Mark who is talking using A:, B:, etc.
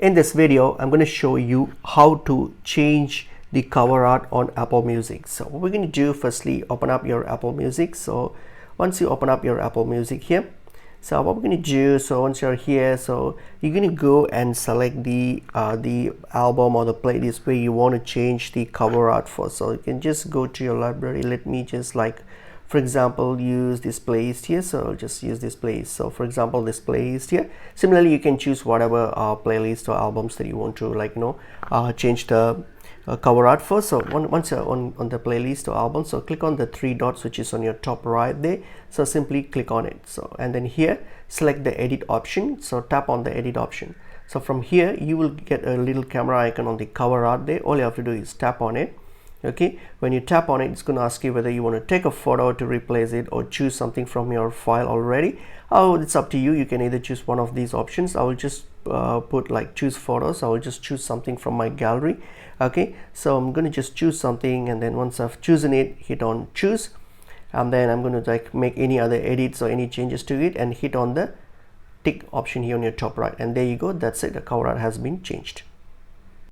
A: In this video, I'm going to show you how to change the cover art on Apple Music. So what we're going to do, firstly, open up your Apple Music. So once you open up your Apple Music here, so what we're going to do, so once you're here, so you're going to go and select the album or the playlist where you want to change the cover art for. So you can just go to your library. Let me just, like, for example, use this playlist here. So I'll just use this playlist. So for example, this playlist here. Similarly, you can choose whatever playlist or albums that you want to, like, change the cover art for. So once you're on the playlist or album, so click on the three dots which is on your top right there. So simply click on it. So and then here select the edit option. So tap on the edit option. So from here you will get a little camera icon on the cover art there. All you have to do is tap on it. Okay, when you tap on it, it's going to ask you whether you want to take a photo to replace it or choose something from your file already. Oh, it's up to you. You can either choose one of these options. I will just put like choose photos. I will just choose something from my gallery. Okay, so I'm going to just choose something, and then once I've chosen it, hit on choose, and then I'm going to like make any other edits or any changes to it and hit on the tick option here on your top right, and there you go. That's it. The cover art has been changed.